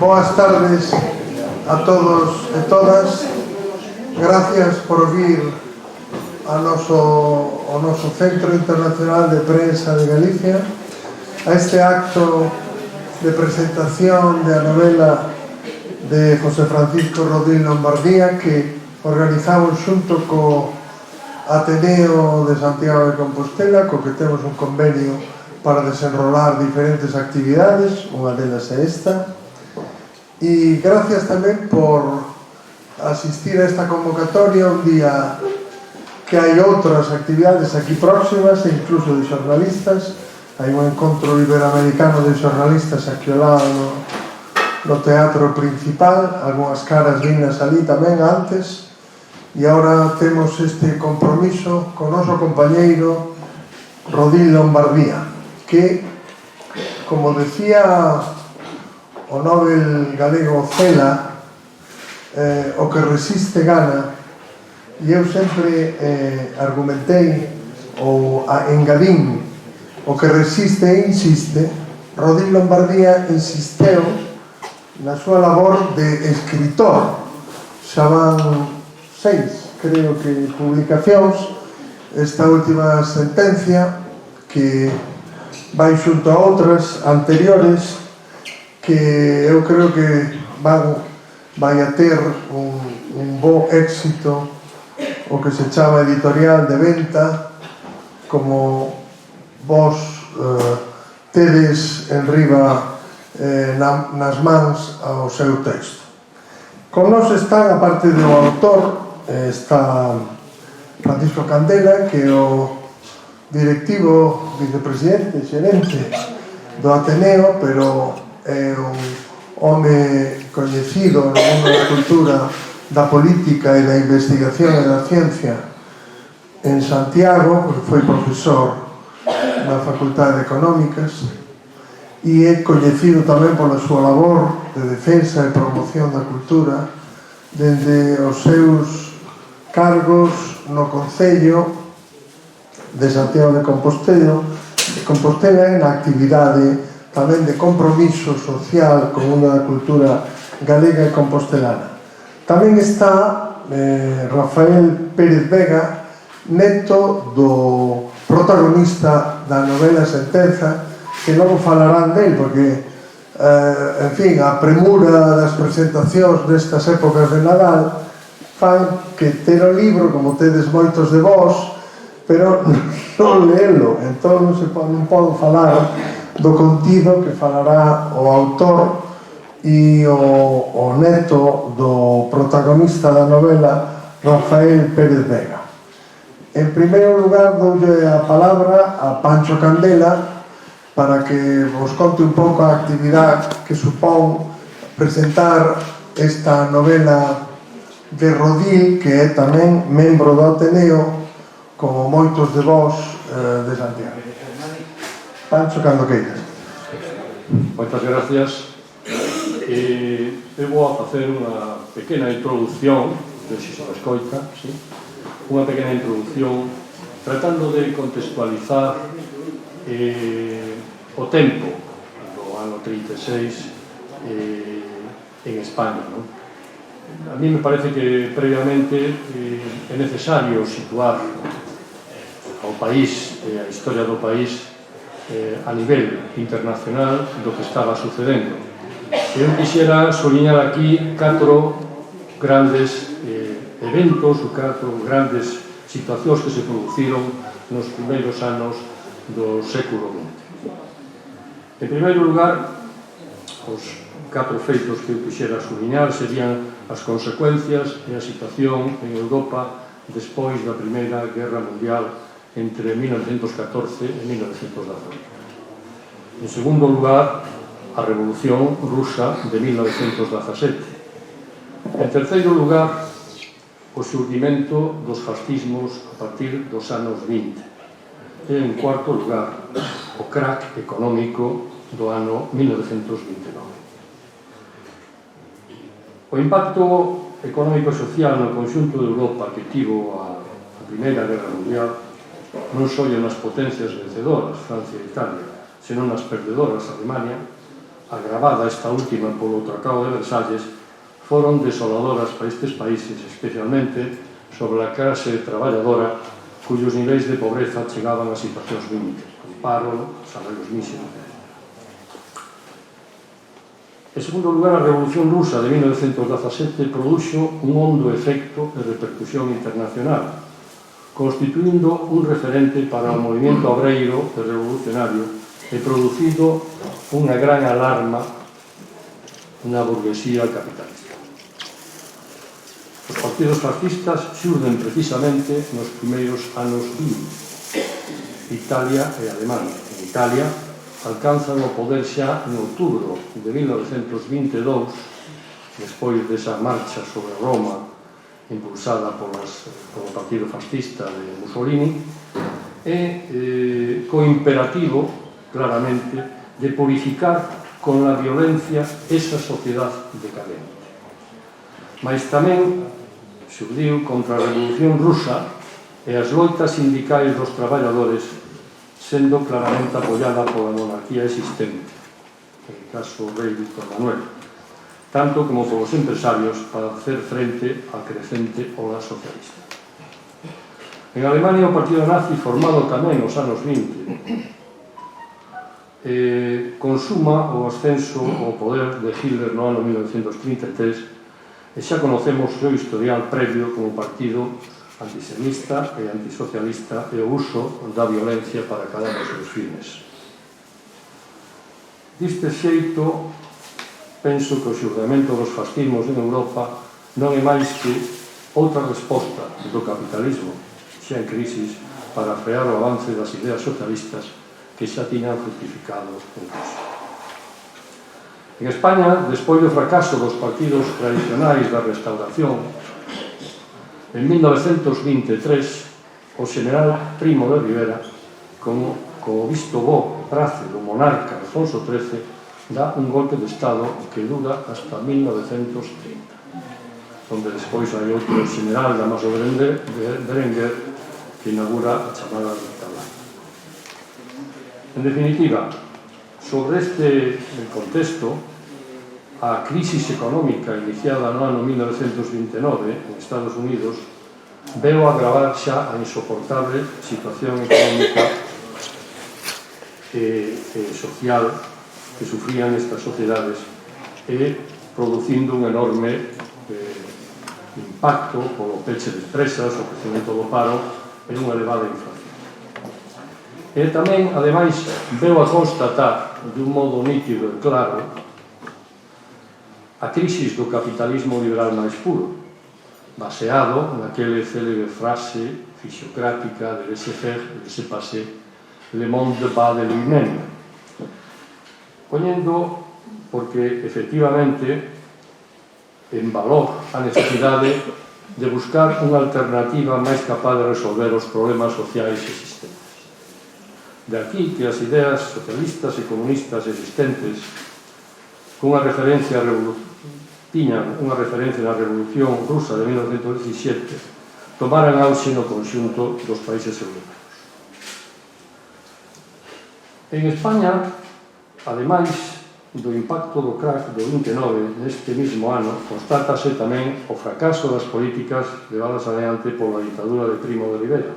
Boas tardes a todos e todas. Gracias por vir ao noso Centro Internacional de Prensa de Galicia a este acto de presentación da novela de José Francisco Rodil Lombardía que organizamos xunto co Ateneo de Santiago de Compostela, co que temos un convenio para desenrolar diferentes actividades, unha delas é esta. E gracias tamén por asistir a esta convocatoria un día que hai outras actividades aquí próximas e incluso de xornalistas. Hai un encontro iberoamericano de xornalistas aquí ao lado no teatro principal, algunhas caras vinas ali tamén antes, e agora temos este compromiso con o noso compañeiro Rodil Lombardía, que, como decía o Nobel galego Cela, o que resiste gana, e eu sempre argumentei ou engadín o que resiste e insiste. Rodil Lombardía insisteu na súa labor de escritor. Xa van 6, creo que, publicacións. Esta última sentencia que vai xunto a outras anteriores que eu creo que vai a ter un bo éxito, o que se chama editorial de venta, como vos tedes en riba nas mans ao seu texto. Con nos están, aparte do autor, está Francisco Candela, que é o directivo, vicepresidente, xerente do Ateneo, pero é un home coñecido no mundo da cultura, da política e da investigación e da ciencia en Santiago, porque foi profesor na Facultade de Económicas, e é coñecido tamén pola súa labor de defensa e promoción da cultura dende os seus cargos no Concello de Santiago de Compostela e na actividade tamén de compromiso social con unha cultura galega e compostelana. Tamén está Rafael Pérez Vega, neto do protagonista da novela Sentenza, que logo falarán del, porque, en fin, a premura das presentacións nestas épocas de Nadal fan que ter o libro, como tedes moitos de vós, pero non leelo. Entón non podo falar do contido que falará o autor e o neto do protagonista da novela, Rafael Pérez Vega. En primeiro lugar, doulle a palabra a Pancho Candela para que vos conte un pouco a actividade que supón presentar esta novela de Rodil, que é tamén membro do Ateneo, como moitos de vós de Santiago. Pancho, cando queiras. Moitas gracias. Eu vou a facer unha pequena introducción, de se escoita, sí? Unha pequena introducción tratando de contextualizar o tempo do ano 36 en España, non? A mí me parece que previamente é necesario situar ao país e a historia do país a nivel internacional do que estaba sucedendo. Eu quixera soliñar aquí 4 grandes eventos ou 4 grandes situacións que se produciron nos primeiros anos do século XX. En primeiro lugar, os 4 feitos que eu quixera soliñar serían as consecuencias e a situación en Europa despois da Primeira Guerra Mundial entre 1914 e 1918. En segundo lugar, a Revolución Rusa de 1917. En terceiro lugar, o xurdimento dos fascismos a partir dos anos 20. E en cuarto lugar, o crack económico do ano 1929. O impacto económico e social no conxunto de Europa que tivo a Primeira Guerra Mundial non só nas potencias vencedoras, Francia e Italia, senón nas perdedoras, Alemania, agravada esta última polo Tratado de Versalles, foron desoladoras para estes países, especialmente sobre a clase traballadora cuyos niveis de pobreza chegaban a situacións límites, con paro, salarios míseros. En segundo lugar, a Revolución Rusa de 1917 produxo un hondo efecto de repercusión internacional, constituindo un referente para o movimento obreiro e revolucionario e producido unha gran alarma na burguesía capitalista. Os partidos fascistas xurden precisamente nos primeiros anos 20, Italia e Alemania. En Italia alcanzan o poder xa en outubro de 1922, despois desa marcha sobre Roma impulsada polo partido fascista de Mussolini, e co imperativo, claramente, de purificar con la violencia esa sociedade decadente. Mais tamén xurdiu contra a Revolución Rusa e as loitas sindicais dos traballadores, sendo claramente apoiada pola monarquía existente, en el caso do rei Víctor Manuel, tanto como polos empresarios para hacer frente á crecente ola socialista. En Alemania, o partido nazi, formado tamén nos anos 20, consuma o ascenso ao poder de Hitler no ano 1933 e xa conocemos o seu historial previo como partido antisemita e antisocialista e o uso da violencia para acadar os seus fines. Deste xeito, penso que o xurgamento dos fascismos en Europa non é máis que outra resposta do capitalismo xa en crisis para frear o avance das ideas socialistas que xa tiñan fructificado en Rusia. En España, despois do fracaso dos partidos tradicionais da Restauración, en 1923, o general Primo de Rivera, como visto bo prace do monarca Alfonso XIII, dá un golpe de Estado que dura hasta 1930, onde despois hai outro general Dámaso Berenguer que inaugura a chamada dictadura. En definitiva, sobre este contexto, a crisis económica iniciada no ano 1929 en Estados Unidos veu agravar xa a insoportable situación económica e social que sufrían estas sociedades e producindo un enorme impacto polo peche de empresas, o crecemento do paro e unha elevada inflación. E tamén, ademais, veu a constatar de un modo nítido e claro a crisis do capitalismo liberal máis puro, baseado naquele célebre frase fisiocrática de laissez-faire, laissez-passer, le monde va de lui-même, poñendo, porque efectivamente en valor a necesidade de buscar unha alternativa máis capaz de resolver os problemas sociais existentes. De aquí que as ideas socialistas e comunistas existentes cunha referencia tiñan unha referencia na Revolución Rusa de 1917, tomaran auxe no conxunto dos países europeos. En España, ademais do impacto do crack do 29 neste mismo ano, constátase tamén o fracaso das políticas levadas adiante pola ditadura de Primo de Rivera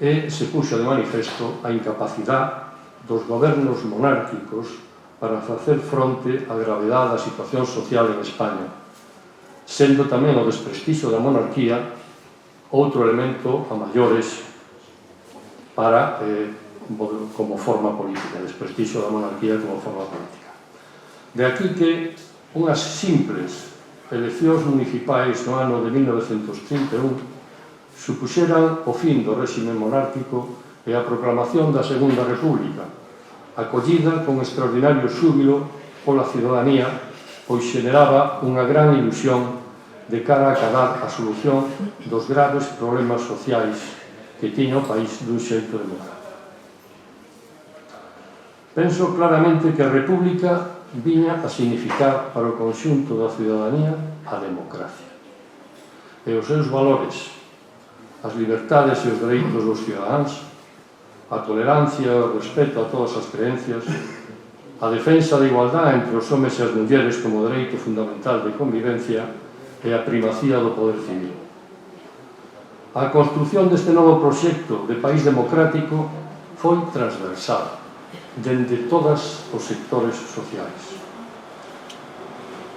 e se puxo de manifesto a incapacidade dos gobernos monárquicos para facer fronte á gravedade da situación social en España, sendo tamén o desprestixio da monarquía outro elemento a maiores para como forma política, desprestixio da monarquía como forma política. De aquí que unhas simples eleccións municipais no ano de 1931 supuxeran o fin do réxime monárquico e a proclamación da Segunda República, acollida con extraordinario xúbilo pola cidadanía, pois xeneraba unha gran ilusión de cara a acadar a solución dos graves problemas sociais que tiña o país dun xeito democrático. Penso claramente que a República viña a significar para o conxunto da cidadanía a democracia e os seus valores, as libertades e os dereitos dos cidadáns, a tolerancia e o respeto a todas as creencias, a defensa da igualdade entre os homes e as mulleres como dereito fundamental de convivencia e a primacía do poder civil. A construción deste novo proxecto de país democrático foi transversal, dende todos os sectores sociais.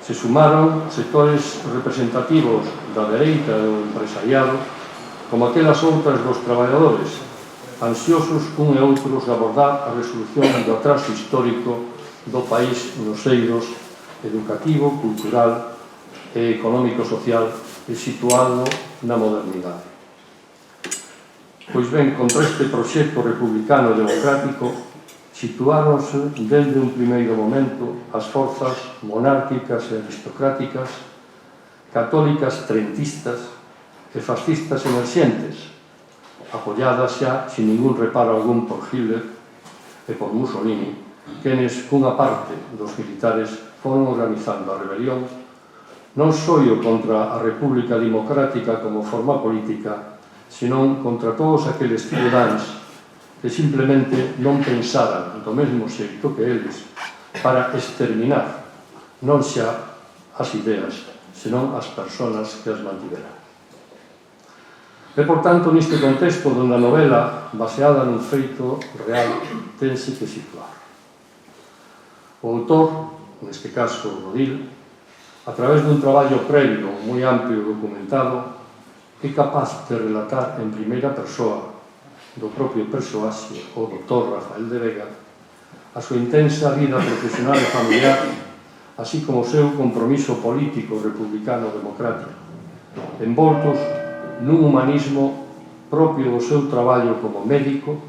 Se sumaron sectores representativos da dereita e do empresariado, como aquelas outras dos traballadores, ansiosos un e outros de abordar a resolución do atraso histórico do país nos eidos educativo, cultural e económico-social e situado na modernidade. Pois ben, contra este proxecto republicano e democrático situáronse desde un primeiro momento as forzas monárquicas e aristocráticas, católicas trentistas e fascistas emerxentes, apoiadas xa sin ningún reparo algún por Hitler e por Mussolini, quenes, cunha parte dos militares, foron organizando a rebelión non só contra a República Democrática como forma política, senón contra todos aqueles cidadáns que simplemente non pensaran do mesmo xeito que eles para exterminar non xa as ideas, senón as persoas que as mantiveran. E, por tanto, neste contexto donde a novela, baseada nun feito real, tense que situar. O autor, neste caso Rodil, a través dun traballo previo moi amplio e documentado, é capaz de relatar en primeira persoa do propio persoaxe, o Dr. Rafael de Vega, a súa intensa vida profesional e familiar, así como o seu compromiso político republicano-democrático, envoltos nun humanismo propio do seu traballo como médico,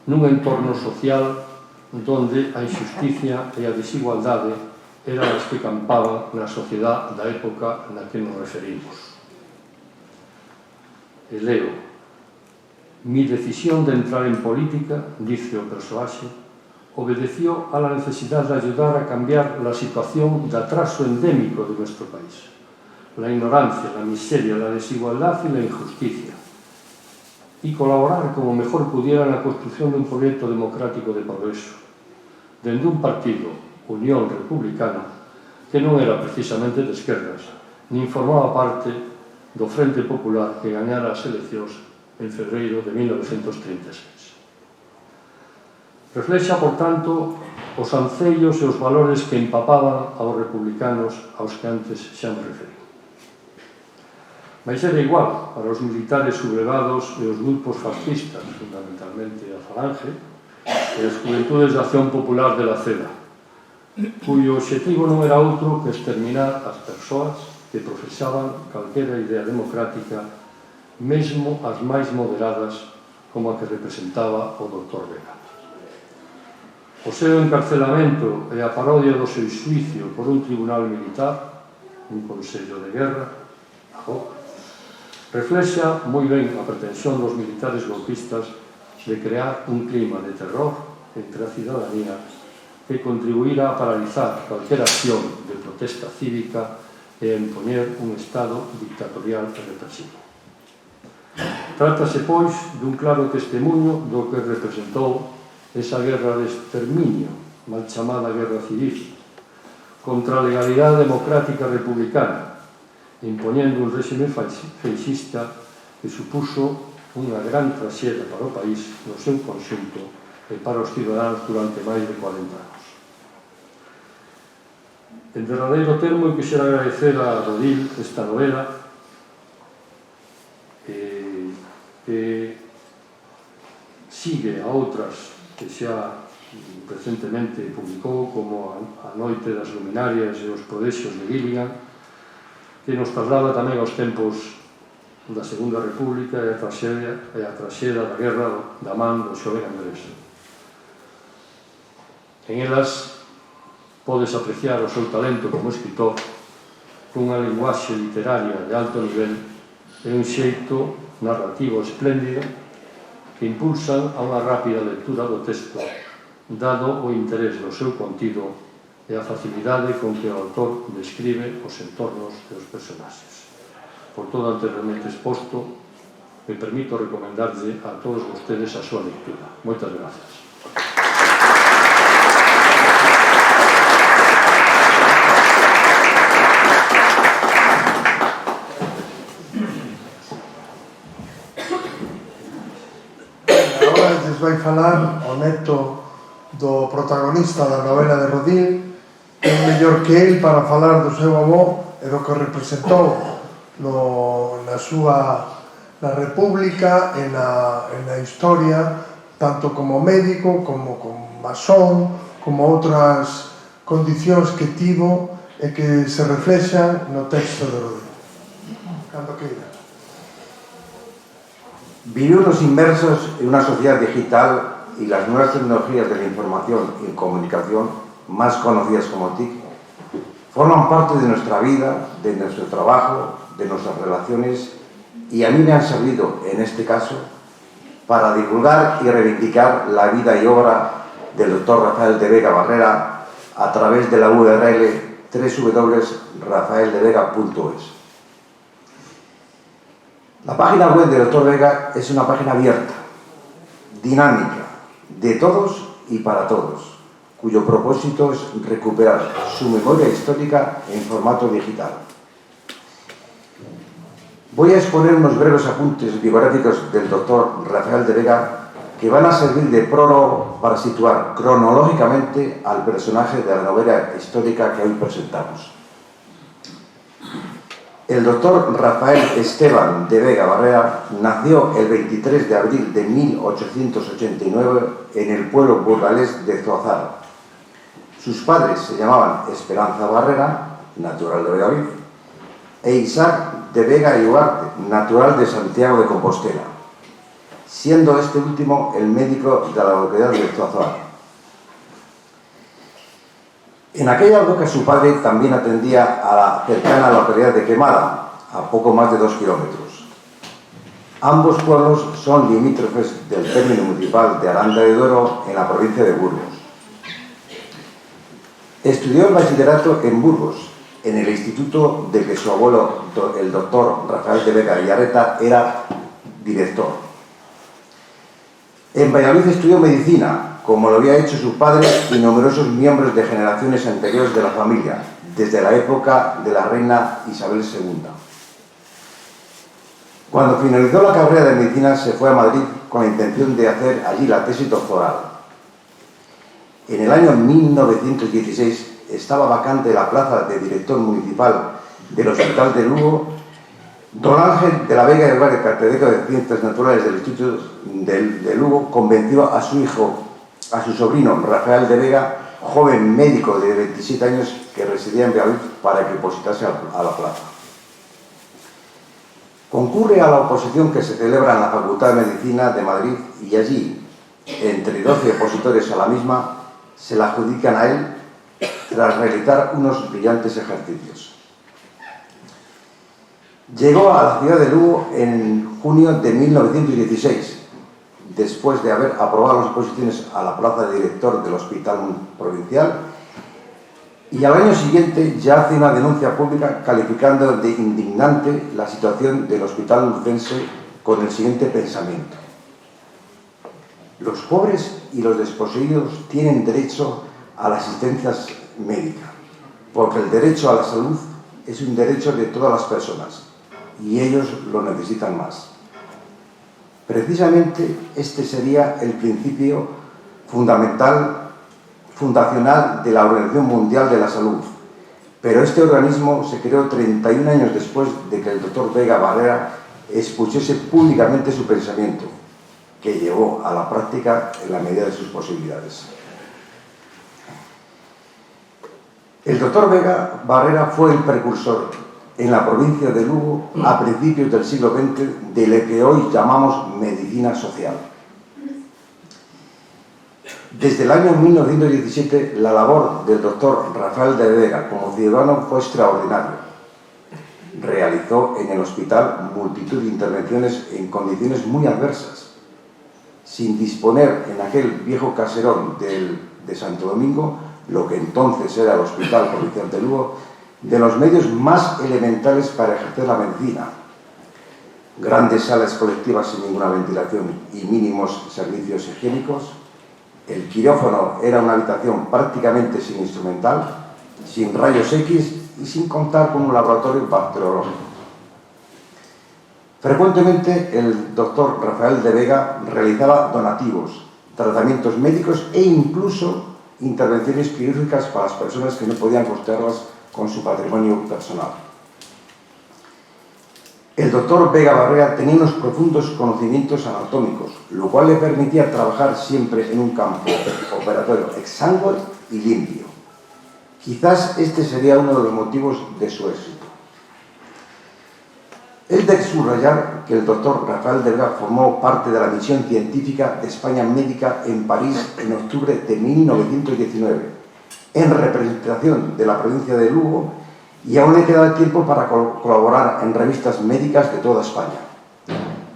nun entorno social donde a injusticia e a desigualdade eran as que campaban na sociedade da época na que nos referimos. E leo: mi decisión de entrar en política, dice o persoaxe, obedeció a la necesidad de ayudar a cambiar la situación de atraso endémico de nuestro país. La ignorancia, la miseria, la desigualdad y la injusticia, y colaborar como mejor pudiera en la construcción de un proyecto democrático de progreso, dende un partido, Unión Republicana, que non era precisamente de esquerdas, nin formaba parte do Frente Popular que gañara as eleccións en febreiro de 1936. Reflexa, por tanto, os ancellos e os valores que empapaban aos republicanos aos que antes xa me referí. Mas era igual para os militares sublevados e os grupos fascistas, fundamentalmente a Falange, e as Juventudes de Acción Popular de la CEDA, cuyo objetivo non era outro que exterminar as persoas que profesaban calquera idea democrática, mesmo as máis moderadas como a que representaba o Dr. Vega. O seu encarcelamento e a parodia do seu xuicio por un tribunal militar, un consello de guerra, a JOC, reflexa moi ben a pretensión dos militares golpistas de crear un clima de terror entre a cidadanía que contribuirá a paralizar calquera acción de protesta cívica e a impoñer un estado dictatorial e represivo. Trátase, pois, dun claro testemunho do que representou esa guerra de exterminio, mal chamada guerra civil, contra a legalidade democrática republicana, impoñendo un réxime feixista que supuso unha gran traxedia para o país no seu conxunto e para os cidadáns durante máis de 40 anos. En derradeiro termo, eu quixera agradecer a Rodil esta novela que sigue a outras que xa recentemente publicou, como A noite das luminarias e Os prodexos de Gilligan, que nos traslada tamén aos tempos da Segunda República e a traxedia da guerra da man do xoven Andrés. En elas podes apreciar o seu talento como escritor cunha linguaxe literaria de alto nivel e un xeito narrativo espléndido que impulsan a unha rápida lectura do texto, dado o interés do seu contido e a facilidade con que o autor describe os entornos e os personaxes. Por todo anteriormente exposto, me permito recomendarlle a todos vostedes a súa lectura. Moitas grazas. protagonista da novela de Rodil, é mellor que el para falar do seu avó e do que representou na República e na historia, tanto como médico, como masón, como outras condicións que tivo e que se reflexan no texto de Rodil. Cando queira. Vivimos inmersos en una sociedad digital y las nuevas tecnologías de la información y comunicación, más conocidas como TIC, forman parte de nuestra vida, de nuestro trabajo, de nuestras relaciones, y a mí me han servido, en este caso, para divulgar y reivindicar la vida y obra del doctor Rafael de Vega Barrera a través de la URL www.rafaeldevega.es. La página web del Dr. Vega es una página abierta, dinámica, de todos y para todos, cuyo propósito es recuperar su memoria histórica en formato digital. Voy a exponer unos breves apuntes biográficos del Dr. Rafael de Vega que van a servir de prólogo para situar cronológicamente al personaje de la novela histórica que hoy presentamos. El doctor Rafael Esteban de Vega Barrera nació el 23 de abril de 1889 en el pueblo burgalés de Zoazal. Sus padres se llamaban Esperanza Barrera, natural de Valladolid, e Isaac de Vega y Ugarte, natural de Santiago de Compostela, siendo este último el médico de la localidad de Zoazal. En aquella época su padre también atendía a la cercana localidad de Quemada, a poco más de 2 kilómetros. Ambos pueblos son limítrofes del término municipal de Aranda de Duero en la provincia de Burgos. Estudió el bachillerato en Burgos, en el instituto del que su abuelo, el doctor Rafael de Vega Villarreta, era director. En Valladolid estudió medicina, como lo había hecho su padre y numerosos miembros de generaciones anteriores de la familia, desde la época de la reina Isabel II. Cuando finalizó la carrera de medicina se fue a Madrid con la intención de hacer allí la tesis doctoral. En el año 1916 estaba vacante la plaza de director municipal del Hospital de Lugo. Don Ángel de la Vega y Ugarte, catedrático de Ciencias Naturales del Instituto de Lugo, convenció a su hijo, a su sobrino Rafael de Vega, joven médico de 27 años que residía en Valladolid, para que opositase a la plaza. Concurre a la oposición que se celebra en la Facultad de Medicina de Madrid y allí, entre 12 opositores a la misma, se la adjudican a él tras realizar unos brillantes ejercicios. Llegó a la ciudad de Lugo en junio de 1916, después de haber aprobado las oposiciones a la plaza de director del Hospital Provincial, y al año siguiente ya hace una denuncia pública calificando de indignante la situación del Hospital Lucense con el siguiente pensamiento: los pobres y los desposeídos tienen derecho a la asistencia médica, porque el derecho a la salud es un derecho de todas las personas y ellos lo necesitan más. Precisamente este sería el principio fundacional de la Organización Mundial de la Salud, pero este organismo se creó 31 años después de que el doctor Vega Barrera expusiese públicamente su pensamiento, que llevó a la práctica en la medida de sus posibilidades. El doctor Vega Barrera fue el precursor en la provincia de Lugo, a principios del siglo XX, de lo que hoy llamamos medicina social. Desde el año 1917, la labor del doctor Rafael de Vega como ciudadano fue extraordinaria. Realizó en el hospital multitud de intervenciones en condiciones muy adversas, sin disponer en aquel viejo caserón de Santo Domingo, lo que entonces era el Hospital Provincial de Lugo, de los medios más elementales para ejercer la medicina. Grandes salas colectivas sin ninguna ventilación y mínimos servicios higiénicos. El quirófano era una habitación prácticamente sin instrumental, sin rayos X y sin contar con un laboratorio bacteriológico. Frecuentemente el doctor Rafael de Vega realizaba donativos, tratamientos médicos e incluso intervenciones quirúrgicas para las personas que no podían costearlas con su patrimonio personal. El doctor Vega Barrera tenía unos profundos conocimientos anatómicos, lo cual le permitía trabajar siempre en un campo operatorio exangüe y limpio. Quizás este sería uno de los motivos de su éxito. Es de subrayar que el doctor Rafael de Vega formó parte de la misión científica de España Médica en París en octubre de 1919, en representación de la provincia de Lugo, y aún le queda tiempo para colaborar en revistas médicas de toda España.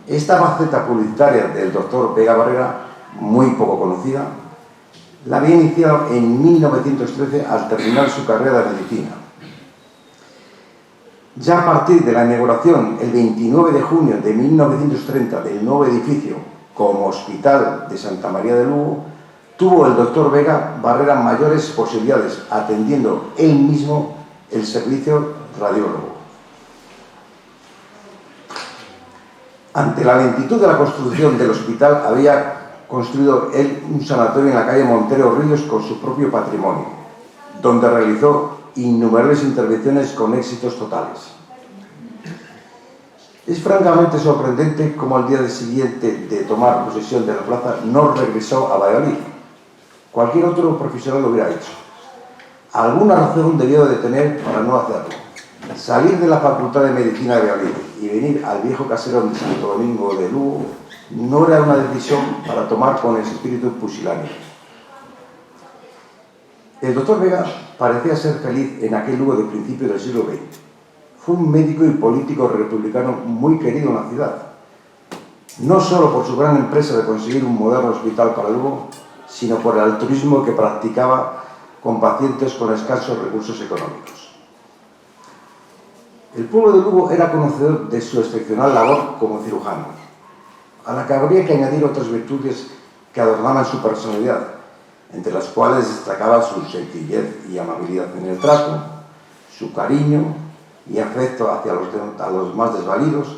Esta faceta publicitaria del doctor Vega Barrera, muy poco conocida, la había iniciado en 1913 al terminar su carrera de medicina. Ya a partir de la inauguración, el 29 de junio de 1930, del nuevo edificio como Hospital de Santa María de Lugo, tuvo el doctor Vega Barrera mayores posibilidades, atendiendo él mismo el servicio radiólogo. Ante la lentitud de la construcción del hospital, había construido él un sanatorio en la calle Montero Ríos con su propio patrimonio, donde realizó innumerables intervenciones con éxitos totales. Es francamente sorprendente cómo al día siguiente de tomar posesión de la plaza no regresó a Valladolid. Cualquier otro profesional lo hubiera hecho. Alguna razón debió de tener para no hacerlo. Salir de la Facultad de Medicina de Valladolid y venir al viejo caserón de Santo Domingo de Lugo no era una decisión para tomar con el espíritu pusilánime. El doctor Vega parecía ser feliz en aquel Lugo de principios del siglo XX. Fue un médico y político republicano muy querido en la ciudad, no solo por su gran empresa de conseguir un moderno hospital para Lugo, sino por el altruismo que practicaba con pacientes con escasos recursos económicos. El pueblo de Lugo era conocedor de su excepcional labor como cirujano, a la que habría que añadir otras virtudes que adornaban su personalidad, entre las cuales destacaba su sencillez y amabilidad en el trato, su cariño y afecto hacia los más desvalidos,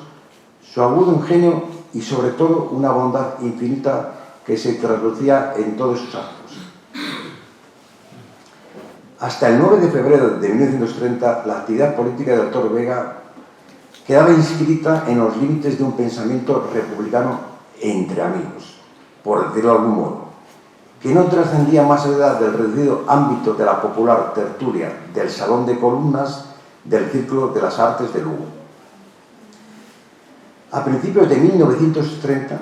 su agudo ingenio y sobre todo una bondad infinita que se traslucía en todos sus actos. Hasta el 9 de febrero de 1930, la actividad política del doctor Vega quedaba inscrita en los límites de un pensamiento republicano entre amigos, por decirlo de algún modo, que no trascendía más allá del reducido ámbito de la popular tertulia del Salón de Columnas del Círculo de las Artes de Lugo. A principios de 1930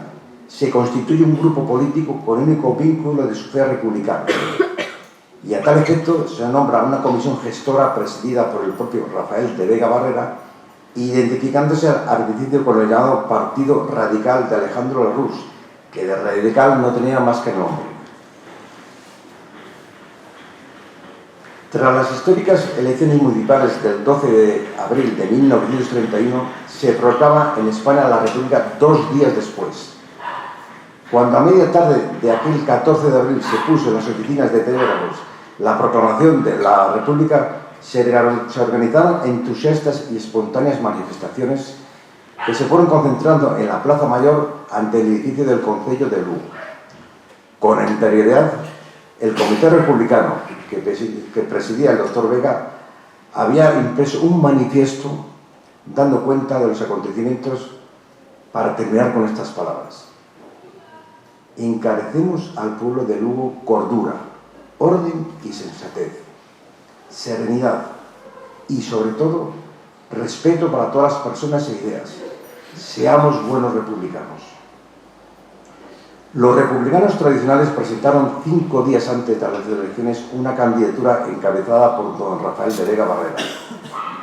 se constituye un grupo político con único vínculo de su fe republicana, y a tal efecto se nombra una comisión gestora presidida por el propio Rafael de Vega Barrera, identificándose al principio con el llamado Partido Radical de Alejandro Lerroux, que de radical no tenía más que nombre. Tras las históricas elecciones municipales del 12 de abril de 1931, se proclama en España la República 2 días después. Cuando a media tarde de aquel 14 de abril se puso en las oficinas de telégrafos la proclamación de la República, se organizaron entusiastas y espontáneas manifestaciones que se fueron concentrando en la Plaza Mayor ante el edificio del Concello de Lugo. Con anterioridad, el Comité Republicano que presidía el doctor Vega había impreso un manifiesto dando cuenta de los acontecimientos para terminar con estas palabras. Encarecemos al pueblo de Lugo cordura, orden y sensatez, serenidad y, sobre todo, respeto para todas las personas e ideas. Seamos buenos republicanos. Los republicanos tradicionales presentaron 5 días antes de las elecciones una candidatura encabezada por don Rafael de Vega Barrera.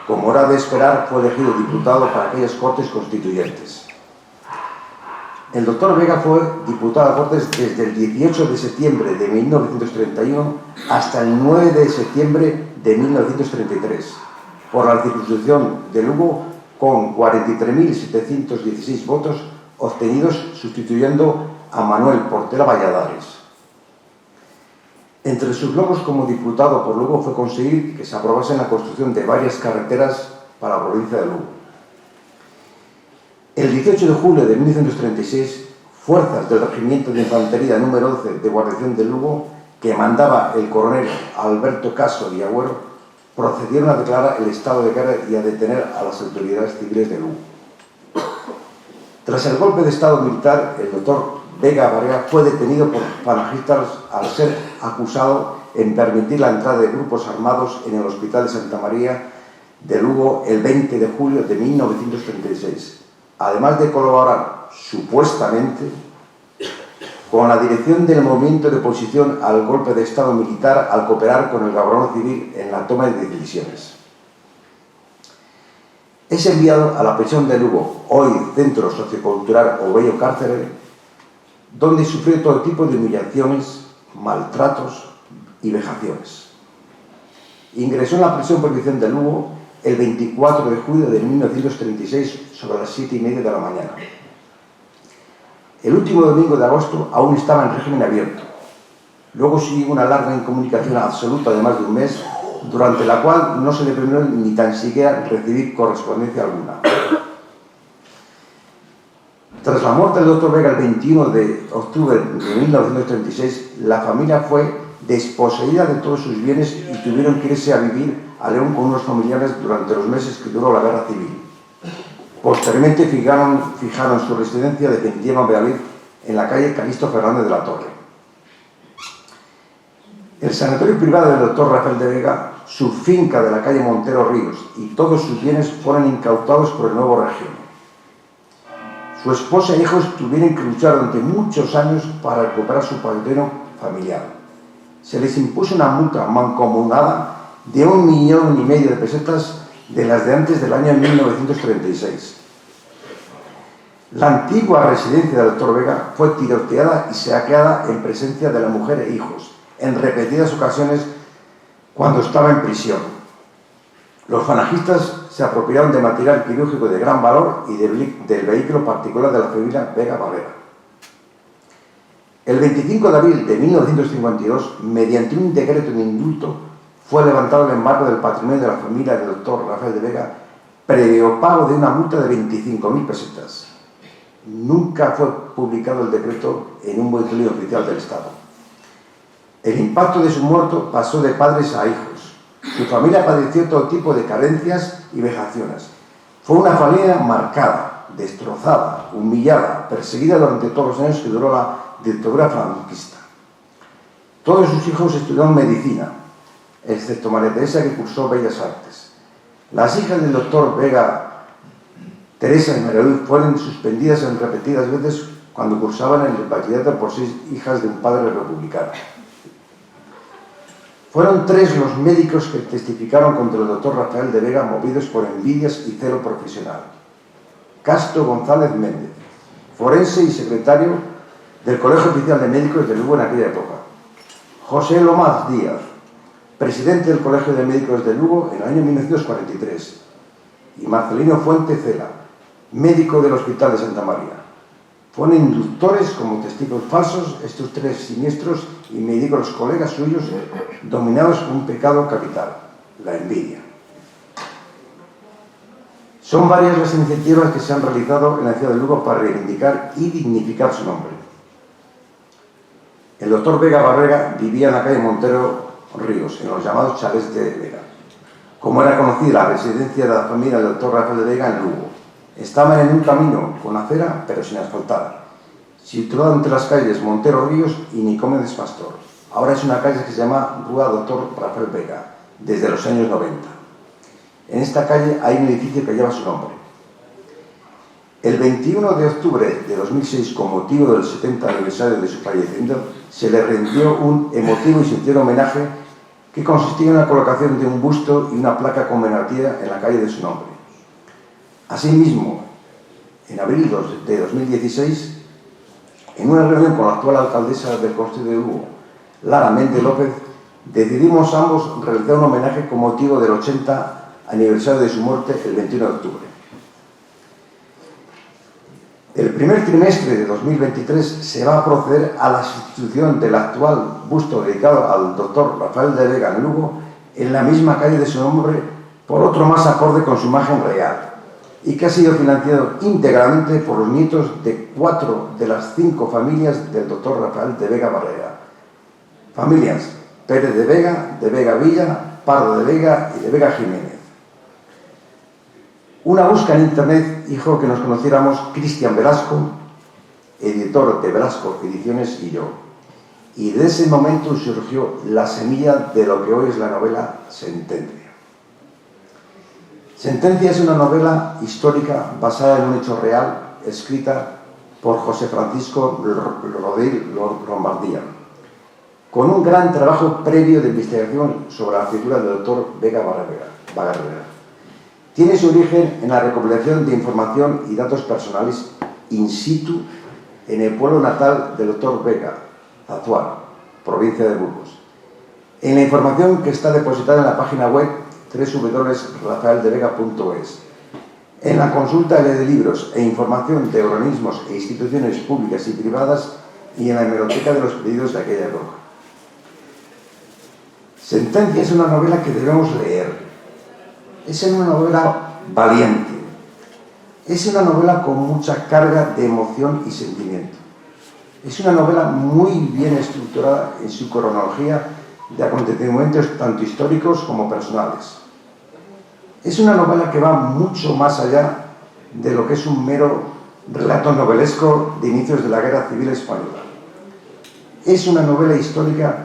Como era de esperar, fue elegido diputado para aquellas Cortes Constituyentes. El doctor Vega fue diputado a Cortes desde el 18 de septiembre de 1931 hasta el 9 de septiembre de 1933, por la circunscripción de Lugo, con 43.716 votos obtenidos sustituyendo a Manuel Portela Valladares. Entre sus logros como diputado por Lugo fue conseguir que se aprobase la construcción de varias carreteras para la provincia de Lugo. El 18 de julio de 1936, fuerzas del Regimiento de Infantería número 11 de Guarnición de Lugo que mandaba el coronel Alberto Caso y Agüero, procedieron a declarar el estado de guerra y a detener a las autoridades civiles de Lugo. Tras el golpe de estado militar, el doctor Vega Barrera fue detenido por falangistas al ser acusado en permitir la entrada de grupos armados en el Hospital de Santa María de Lugo el 20 de julio de 1936, además de colaborar, supuestamente, con la dirección del movimiento de oposición al golpe de estado militar al cooperar con el gobierno civil en la toma de decisiones. Es enviado a la prisión de Lugo, hoy Centro Sociocultural o Bello Cárcere, donde sufrió todo tipo de humillaciones, maltratos y vejaciones. Ingresó en la prisión provincial de Lugo el 24 de julio de 1936 sobre las 7:30 de la mañana. El último domingo de agosto aún estaba en régimen abierto. Luego siguió una larga incomunicación absoluta de más de un mes, durante la cual no se le permitió ni tan siquiera recibir correspondencia alguna. Tras la muerte del doctor Vega el 21 de octubre de 1936, la familia fue desposeída de todos sus bienes y tuvieron que irse a vivir a León con unos familiares durante los meses que duró la guerra civil. Posteriormente fijaron su residencia definitiva en Valladolid, en la calle Calixto Fernández de la Torre. El sanatorio privado del doctor Rafael de Vega, su finca de la calle Montero Ríos y todos sus bienes fueron incautados por el nuevo régimen. Su esposa e hijos tuvieron que luchar durante muchos años para recuperar su patrimonio familiar. Se les impuso una multa mancomunada de 1,5 millones de pesetas de las de antes del año 1936. La antigua residencia del doctor Vega fue tiroteada y saqueada en presencia de la mujer e hijos, en repetidas ocasiones cuando estaba en prisión. Los falangistas se apropiaron de material quirúrgico de gran valor y del vehículo particular de la familia Vega Barrera. El 25 de abril de 1952, mediante un decreto de indulto, fue levantado el embargo del patrimonio de la familia del doctor Rafael de Vega, previo pago de una multa de 25.000 pesetas. Nunca fue publicado el decreto en un boletín oficial del Estado. El impacto de su muerte pasó de padres a hijos. Su familia padeció todo tipo de carencias y vejaciones. Fue una familia marcada, destrozada, humillada, perseguida durante todos los años que duró la dictadura franquista. Todos sus hijos estudiaron medicina, excepto María Teresa, que cursó Bellas Artes. Las hijas del doctor Vega, Teresa y María Luz, fueron suspendidas en repetidas veces cuando cursaban el bachillerato por 6 hijas de un padre republicano. Fueron 3 los médicos que testificaron contra el doctor Rafael de Vega, movidos por envidias y celo profesional. Castro González Méndez, forense y secretario del Colegio Oficial de Médicos de Lugo en aquella época. José Lomaz Díaz, presidente del Colegio de Médicos de Lugo en el año 1943. Y Marcelino Fuente Cela, médico del Hospital de Santa María. Fueron inductores como testigos falsos estos 3 siniestros y médicos colegas suyos dominados por un pecado capital, la envidia. Son varias las iniciativas que se han realizado en la ciudad de Lugo para reivindicar y dignificar su nombre. El doctor Vega Barrera vivía en la calle Montero Ríos, en los llamados chalés de Vega. Como era conocida la residencia de la familia del doctor Rafael de Vega en Lugo, estaban en un camino con acera pero sin asfaltar, situado entre las calles Montero Ríos y Nicómedes Pastor. Ahora es una calle que se llama Rúa Doctor Rafael Vega, desde los años 90. En esta calle hay un edificio que lleva su nombre. El 21 de octubre de 2006, con motivo del 70 aniversario de su fallecimiento, se le rindió un emotivo y sincero homenaje que consistía en la colocación de un busto y una placa conmemorativa en la calle de su nombre. Asimismo, en abril de 2016, en una reunión con la actual alcaldesa del Concejo de Lugo, Lara Méndez López, decidimos ambos realizar un homenaje con motivo del 80 aniversario de su muerte el 21 de octubre. El primer trimestre de 2023 se va a proceder a la sustitución del actual busto dedicado al doctor Rafael de Vega en Lugo en la misma calle de su nombre por otro más acorde con su imagen real y que ha sido financiado íntegramente por los nietos de 4 de las 5 familias del doctor Rafael de Vega Barrera, Familias: Pérez de Vega Villa, Pardo de Vega y de Vega Jiménez. Una búsqueda en internet hizo que nos conociéramos Cristian Velasco, editor de Velasco Ediciones, y yo. Y de ese momento surgió la semilla de lo que hoy es la novela Sentencia. Sentencia es una novela histórica basada en un hecho real, escrita por José Francisco Rodil Lombardía, con un gran trabajo previo de investigación sobre la figura del doctor Vega Barrera. Tiene su origen en la recopilación de información y datos personales in situ en el pueblo natal del doctor Vega, Azuar, provincia de Burgos. En la información que está depositada en la página web www.rafaeldevega.es, en la consulta de libros e información de organismos e instituciones públicas y privadas y en la hemeroteca de los pedidos de aquella época. Sentencia es una novela que debemos leer. Es una novela valiente. Es una novela con mucha carga de emoción y sentimiento. Es una novela muy bien estructurada en su cronología de acontecimientos tanto históricos como personales. Es una novela que va mucho más allá de lo que es un mero relato novelesco de inicios de la Guerra Civil Española. Es una novela histórica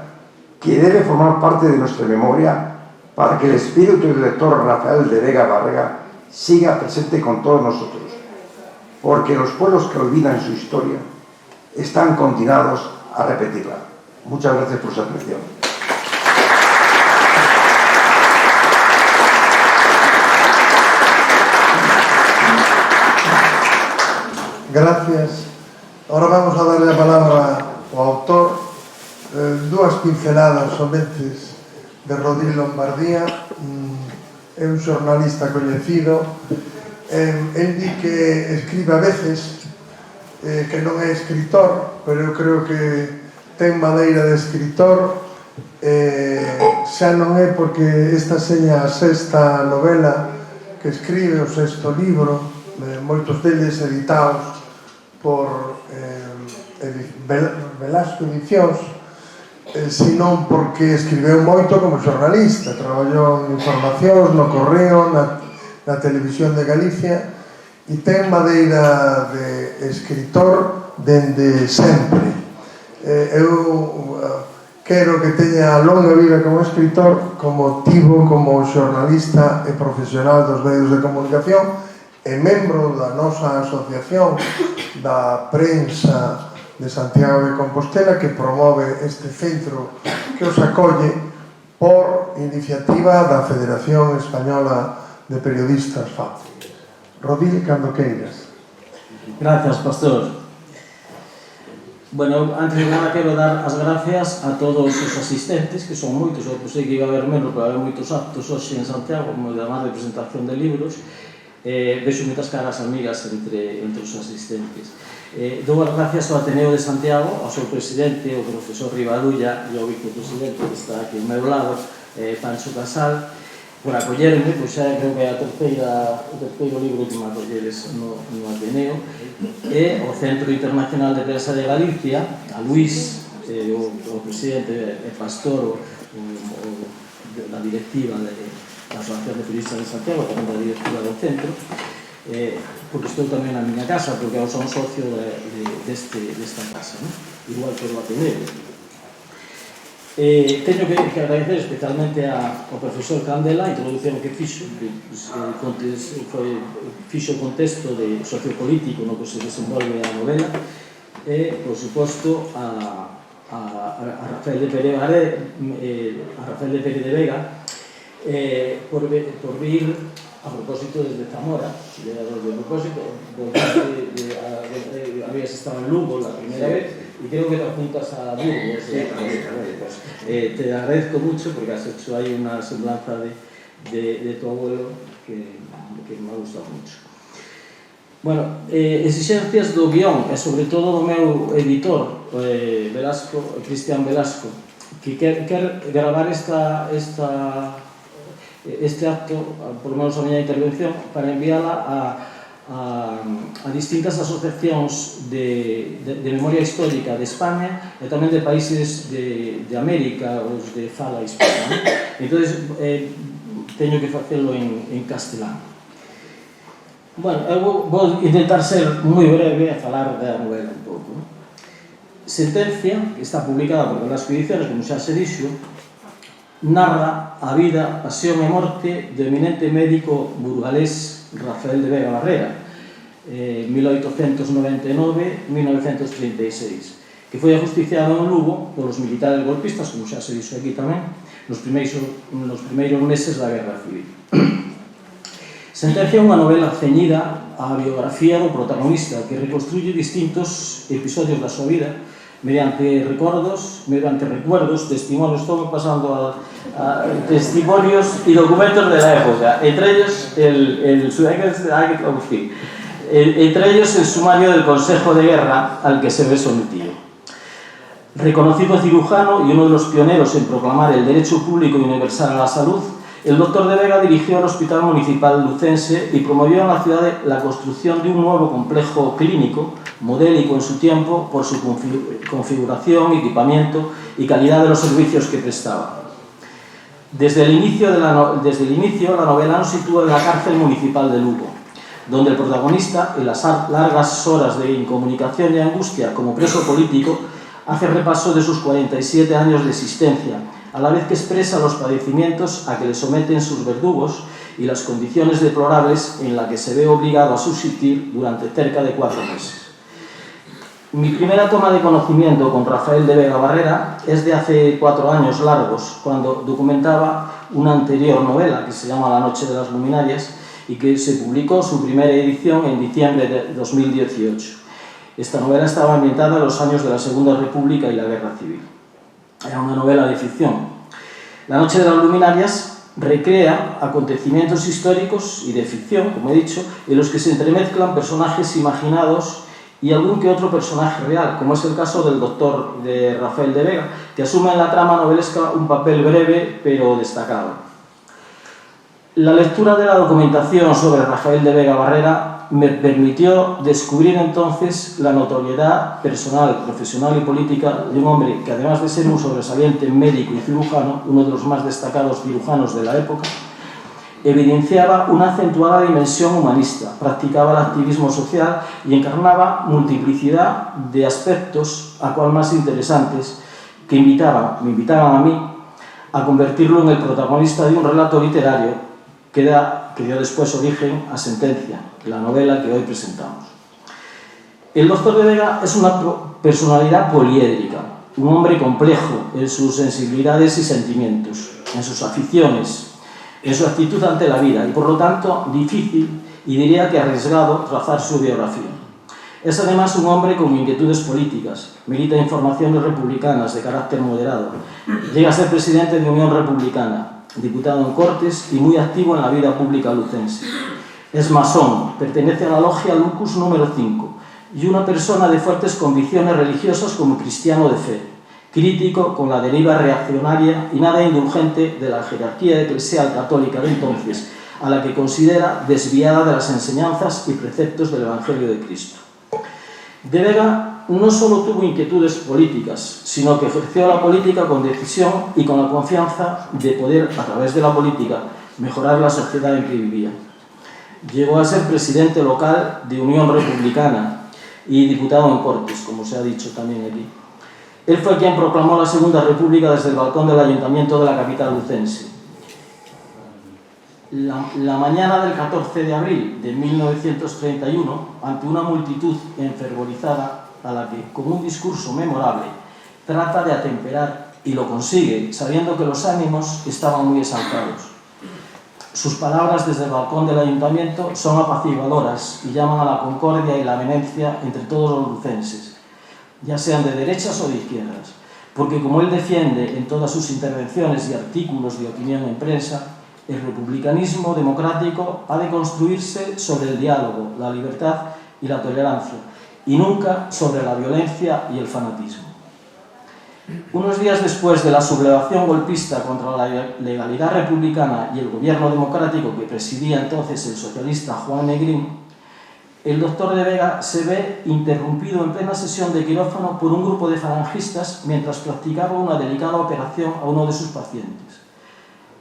que debe formar parte de nuestra memoria para que el espíritu del lector Rafael de Vega Barrera siga presente con todos nosotros, porque los pueblos que olvidan su historia están condenados a repetirla. Muchas gracias por su atención. Gracias. Ahora vamos a darle a palabra ao autor, dúas pinceladas somente de Rodil Lombardía. É un xornalista coñecido. El di que escribe a veces, que non é escritor, pero eu creo que ten madeira de escritor. Xa non é porque esta seña a sexta novela que escribe, o sexto libro, moitos deles editados por Velasco Edicións, senón porque escribeu moito como xornalista. Traballou en informacións, no Correo, na Televisión de Galicia, e ten madeira de escritor dende sempre. Eu quero que teña a longa vida como escritor, como tivo como xornalista e profesional dos medios de comunicación, e membro da nosa asociación da prensa de Santiago de Compostela, que promove este centro que os acolle por iniciativa da Federación Española de Periodistas FAP. Rodil, cando queiras. Gracias, pastor. Bueno, antes de nada quero dar as gracias a todos os asistentes, que son moitos. Eu pensei que iba a haber menos, pero haber moitos actos hoxe en Santiago, como además de presentación de libros. Vexo moitas caras amigas entre os asistentes. Dou as gracias ao Ateneo de Santiago, ao seu presidente, o profesor Rivadulla, e ao vicepresidente que está aquí ao meu lado, Pancho Casal, por acollerme, pois xa creo que é o terceiro libro que me acolleres no Ateneo, e ao Centro Internacional de Prensa de Galicia, a Luís, o presidente e pastor da directiva da Asociación de Periodistas de Santiago, tamén da directiva do centro, porque estou tamén na miña casa, porque eu son socio desta casa, igual que do Ateneo. Teño que agradecer especialmente ao profesor Candela a introducción que fixo, fixo o contexto sociopolítico no que se desenvolve a novela, e, por suposto, a Rafael de Pérez de Vega, por vir a propósito desde Zamora. De propósito, habías estado en Lugo la primera vez y creo que te apuntas a Burgos. Te agradezco mucho porque has hecho ahí una semblanza de tu abuelo que me ha gustado mucho. Bueno, exigencias do guión e sobre todo do meu editor, Velasco, Cristian Velasco, que quer gravar este acto, por lo menos a miña intervención, para enviala a distintas asociacións de memoria histórica de España e tamén de países de América, os de fala hispana. Entón, teño que facelo en castelán. Bueno, eu vou intentar ser moi breve a falar da novela un pouco. Sentencia, que está publicada por Velasco Ediciones, como xa se dixo, narra a vida, pasión e morte do eminente médico burgalés Rafael de Vega Barrera, 1899-1936, que foi ajusticiado en Lugo polos militares golpistas, como xa se dixo aquí tamén, nos primeiros meses da Guerra Civil. Sentencia é unha novela ceñida á biografía do protagonista, que reconstruye distintos episodios da súa vida mediante recuerdos, testimonios, todo pasando a testimonios y documentos de la época, entre ellos el sumario del Consejo de Guerra al que se ve sometido. Reconocido cirujano y uno de los pioneros en proclamar el derecho público y universal a la salud, el doctor de Vega dirigió el Hospital Municipal Lucense y promovió en la ciudad la construcción de un nuevo complejo clínico, modélico en su tiempo por su configuración, equipamiento y calidad de los servicios que prestaba. Desde el inicio, la novela nos sitúa en la cárcel municipal de Lugo, donde el protagonista, en las largas horas de incomunicación y angustia como preso político, hace repaso de sus 47 años de existencia, a la vez que expresa los padecimientos a que le someten sus verdugos y las condiciones deplorables en las que se ve obligado a subsistir durante cerca de 4 meses. Mi primera toma de conocimiento con Rafael de Vega Barrera es de hace 4 años largos, cuando documentaba una anterior novela que se llama La noche de las luminarias y que se publicó su primera edición en diciembre de 2018. Esta novela estaba ambientada en los años de la Segunda República y la Guerra Civil. Era una novela de ficción. La noche de las luminarias recrea acontecimientos históricos y de ficción, como he dicho, en los que se entremezclan personajes imaginados y algún que otro personaje real, como es el caso del doctor de Rafael de Vega, que asume en la trama novelesca un papel breve pero destacado. La lectura de la documentación sobre Rafael de Vega Barrera me permitió descubrir entonces la notoriedad personal, profesional y política de un hombre que, además de ser un sobresaliente médico y cirujano, uno de los más destacados cirujanos de la época, evidenciaba una acentuada dimensión humanista, practicaba el activismo social y encarnaba multiplicidad de aspectos, a cual más interesantes, que me invitaban a mí a convertirlo en el protagonista de un relato literario que dio después origen a Sentencia, la novela que hoy presentamos. El doctor de Vega es una personalidad poliédrica, un hombre complejo en sus sensibilidades y sentimientos, en sus aficiones, en su actitud ante la vida y, por lo tanto, difícil y diría que arriesgado trazar su biografía. Es además un hombre con inquietudes políticas, milita en formaciones republicanas de carácter moderado, llega a ser presidente de Unión Republicana, diputado en Cortes y muy activo en la vida pública lucense. Es masón, pertenece a la logia Lucus número 5 y una persona de fuertes convicciones religiosas como cristiano de fe, crítico con la deriva reaccionaria y nada indulgente de la jerarquía eclesial católica de entonces, a la que considera desviada de las enseñanzas y preceptos del Evangelio de Cristo. De Vega no solo tuvo inquietudes políticas, sino que ejerció la política con decisión y con la confianza de poder, a través de la política, mejorar la sociedad en que vivía. Llegó a ser presidente local de Unión Republicana y diputado en Cortes, como se ha dicho también aquí. Él fue quien proclamó la Segunda República desde el balcón del Ayuntamiento de la capital lucense. La mañana del 14 de abril de 1931, ante una multitud enfervorizada a la que, con un discurso memorable, trata de atemperar y lo consigue, sabiendo que los ánimos estaban muy exaltados. Sus palabras desde el balcón del Ayuntamiento son apaciguadoras y llaman a la concordia y la venencia entre todos los lucenses, ya sean de derechas o de izquierdas, porque como él defiende en todas sus intervenciones y artículos de opinión en prensa, el republicanismo democrático ha de construirse sobre el diálogo, la libertad y la tolerancia, y nunca sobre la violencia y el fanatismo. Unos días después de la sublevación golpista contra la legalidad republicana y el gobierno democrático que presidía entonces el socialista Juan Negrín, el doctor de Vega se ve interrumpido en plena sesión de quirófano por un grupo de falangistas mientras practicaba una delicada operación a uno de sus pacientes.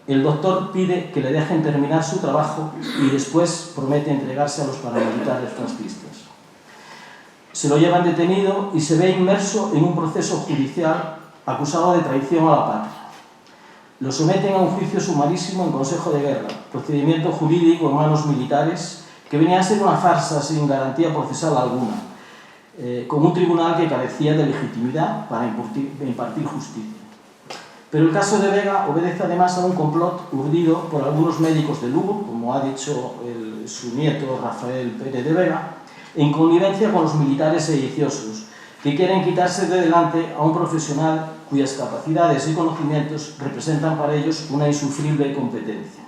El doctor pide que le dejen terminar su trabajo y después promete entregarse a los paramilitares fascistas. Se lo llevan detenido y se ve inmerso en un proceso judicial acusado de traición a la patria. Lo someten a un juicio sumarísimo en Consejo de Guerra, procedimiento jurídico en manos militares que venía a ser una farsa sin garantía procesal alguna, con un tribunal que carecía de legitimidad para impartir justicia. Pero el caso de Vega obedece además a un complot urdido por algunos médicos de Lugo, como ha dicho su nieto Rafael Pérez de Vega, en connivencia con los militares sediciosos, que quieren quitarse de delante a un profesional cuyas capacidades y conocimientos representan para ellos una insufrible competencia.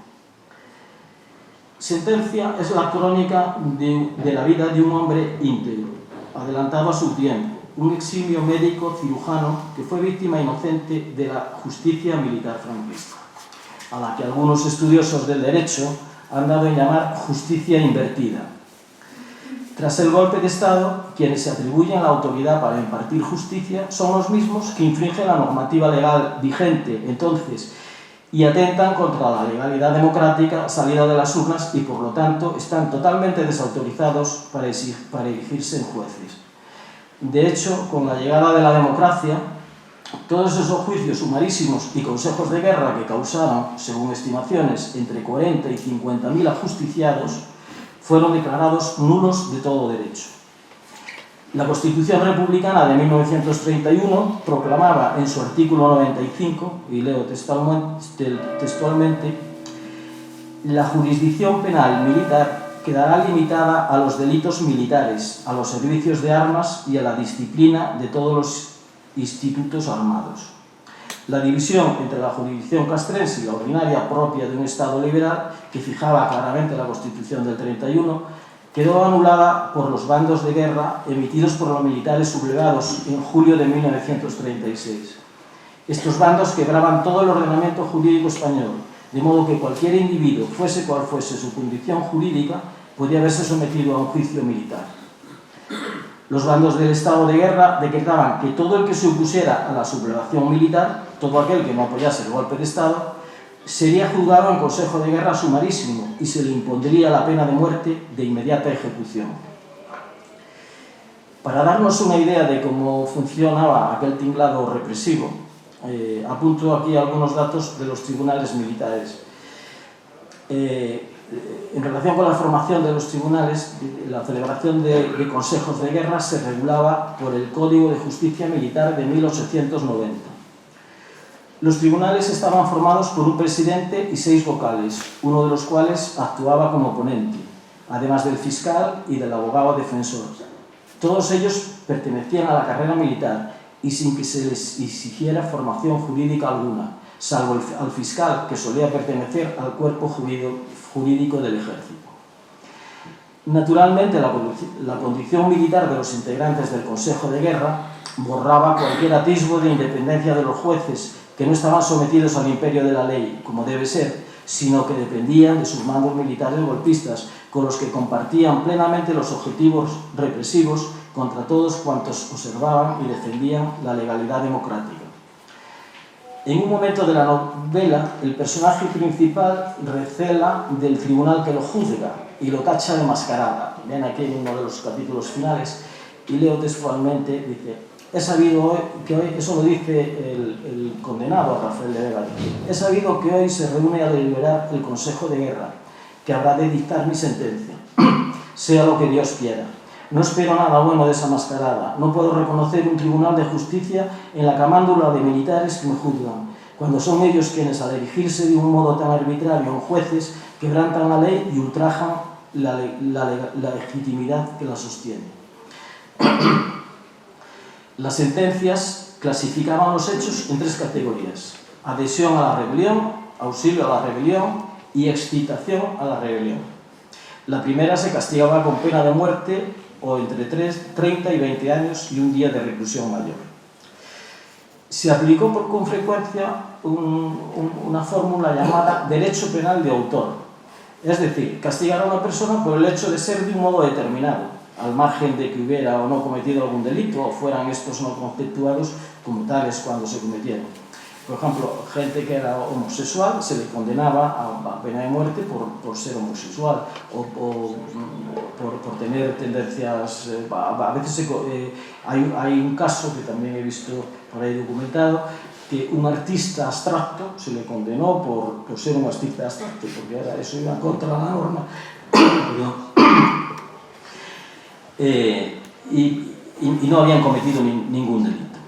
Sentencia es la crónica de la vida de un hombre íntegro, adelantado a su tiempo, un eximio médico cirujano que fue víctima inocente de la justicia militar franquista, a la que algunos estudiosos del derecho han dado en llamar justicia invertida. Tras el golpe de Estado, quienes se atribuyen la autoridad para impartir justicia son los mismos que infringen la normativa legal vigente entonces y atentan contra la legalidad democrática salida de las urnas y, por lo tanto, están totalmente desautorizados para erigirse en jueces. De hecho, con la llegada de la democracia, todos esos juicios sumarísimos y consejos de guerra que causaron, según estimaciones, entre 40 y 50.000 ajusticiados, fueron declarados nulos de todo derecho. La Constitución Republicana de 1931 proclamaba en su artículo 95, y leo textualmente, la jurisdicción penal militar quedará limitada a los delitos militares, a los servicios de armas y a la disciplina de todos los institutos armados. La división entre la jurisdicción castrense y la ordinaria propia de un Estado liberal, que fijaba claramente la Constitución del 31, quedó anulada por los bandos de guerra emitidos por los militares sublevados en julio de 1936. Estos bandos quebraban todo el ordenamiento jurídico español, de modo que cualquier individuo, fuese cual fuese su condición jurídica, podía verse sometido a un juicio militar. Los bandos del estado de guerra decretaban que todo el que se opusiera a la sublevación militar, todo aquel que no apoyase el golpe de Estado, sería juzgado en consejo de guerra sumarísimo y se le impondría la pena de muerte de inmediata ejecución. Para darnos una idea de cómo funcionaba aquel tinglado represivo, apunto aquí algunos datos de los tribunales militares. En relación con la formación de los tribunales, la celebración de consejos de guerra se regulaba por el Código de Justicia Militar de 1890. Los tribunales estaban formados por un presidente y 6 vocales, uno de los cuales actuaba como ponente, además del fiscal y del abogado defensor. Todos ellos pertenecían a la carrera militar y sin que se les exigiera formación jurídica alguna, salvo al fiscal, que solía pertenecer al cuerpo jurídico del ejército. Naturalmente, la condición militar de los integrantes del Consejo de Guerra borraba cualquier atisbo de independencia de los jueces, que no estaban sometidos al imperio de la ley, como debe ser, sino que dependían de sus mandos militares golpistas, con los que compartían plenamente los objetivos represivos contra todos cuantos observaban y defendían la legalidad democrática. En un momento de la novela, el personaje principal recela del tribunal que lo juzga y lo tacha de mascarada. Ven aquí en uno de los capítulos finales y leo textualmente, dice: he sabido hoy, que hoy, eso lo dice el condenado Rafael de Vega, he sabido que hoy se reúne a deliberar el Consejo de Guerra, que habrá de dictar mi sentencia, sea lo que Dios quiera. No espero nada bueno de esa mascarada. No puedo reconocer un tribunal de justicia en la camándula de militares que me juzgan, cuando son ellos quienes, al erigirse de un modo tan arbitrario en jueces, quebrantan la ley y ultrajan la legitimidad que la sostiene. Las sentencias clasificaban los hechos en 3 categorías: adhesión a la rebelión, auxilio a la rebelión y excitación a la rebelión. La primera se castigaba con pena de muerte o entre 30 y 20 años y un día de reclusión mayor. Se aplicó con frecuencia una fórmula llamada derecho penal de autor, Es decir, castigar a una persona por el hecho de ser de un modo determinado, al margen de que hubiera o no cometido algún delito o fueran estos no conceptuados como tales cuando se cometieron. Por ejemplo, gente que era homosexual se le condenaba a pena de muerte por ser homosexual o por tener tendencias. A veces hay un caso que también he visto por ahí documentado, que un artista abstracto se le condenó por ser un artista abstracto, porque eso iba contra la norma. Y no habían cometido ningún delito.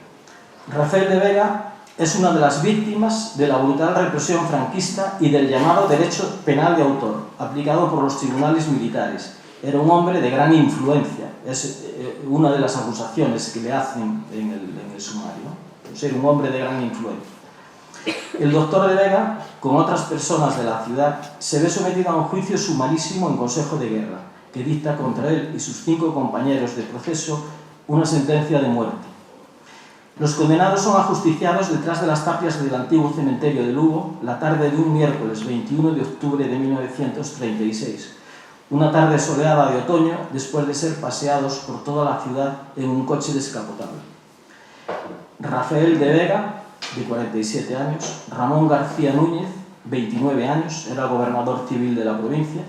Rafael de Vega es una de las víctimas de la brutal represión franquista y del llamado derecho penal de autor, aplicado por los tribunales militares. Era un hombre de gran influencia, es una de las acusaciones que le hacen en el sumario, ¿no? Ser un hombre de gran influencia. El doctor de Vega, con otras personas de la ciudad, se ve sometido a un juicio sumarísimo en Consejo de Guerra, que dicta contra él y sus 5 compañeros de proceso una sentencia de muerte. Los condenados son ajusticiados detrás de las tapias del antiguo cementerio de Lugo la tarde de un miércoles 21 de octubre de 1936, una tarde soleada de otoño después de ser paseados por toda la ciudad en un coche descapotable. Rafael de Vega, de 47 años, Ramón García Núñez, 29 años, era gobernador civil de la provincia,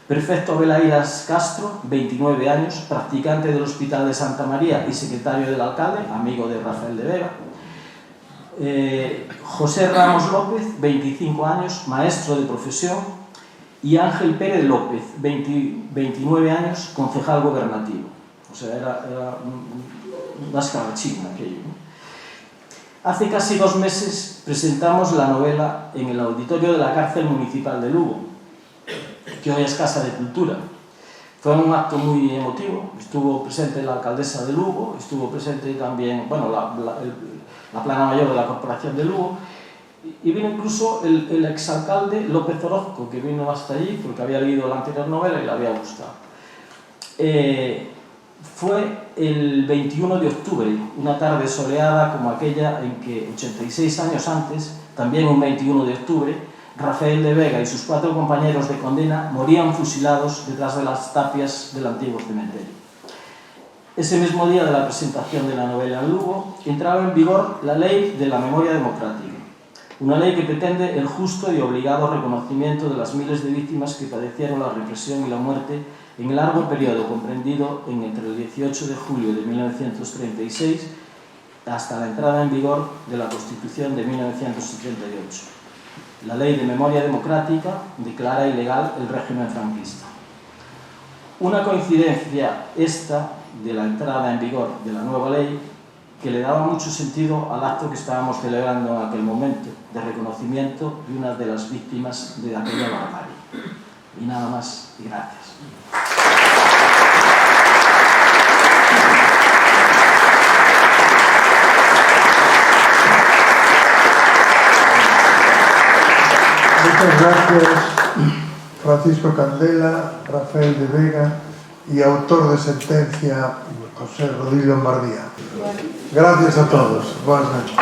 Perfecto Velairas Castro, 29 años, practicante del Hospital de Santa María y secretario del alcalde, amigo de Rafael de Vega. José Ramos López, 25 años, maestro de profesión. Y Ángel Pérez López, 29 años, concejal gobernativo. O sea, era una escarachina aquello, ¿no? Hace casi 2 meses presentamos la novela en el auditorio de la cárcel municipal de Lugo, que hoy es Casa de Cultura. Fue un acto muy emotivo. Estuvo presente la alcaldesa de Lugo, estuvo presente también, bueno, la plana mayor de la Corporación de Lugo, y vino incluso el exalcalde López Orozco, que vino hasta allí porque había leído la anterior novela y le había gustado. Fue el 21 de octubre, una tarde soleada como aquella en que 86 años antes, también un 21 de octubre, Rafael de Vega y sus 4 compañeros de condena morían fusilados detrás de las tapias del antiguo cementerio. Ese mismo día de la presentación de la novela en Lugo, entraba en vigor la Ley de la Memoria Democrática, una ley que pretende el justo y obligado reconocimiento de las miles de víctimas que padecieron la represión y la muerte en el largo periodo comprendido entre el 18 de julio de 1936 hasta la entrada en vigor de la Constitución de 1978. La Ley de Memoria Democrática declara ilegal el régimen franquista. Una coincidencia esta de la entrada en vigor de la nueva ley que le daba mucho sentido al acto que estábamos celebrando en aquel momento de reconocimiento de una de las víctimas de aquella barbarie. Y nada más, y gracias. Muchas gracias, Francisco Candela, Rafael de Vega y autor de sentencia, José Rodríguez Lombardía. Gracias a todos. Buenas noches.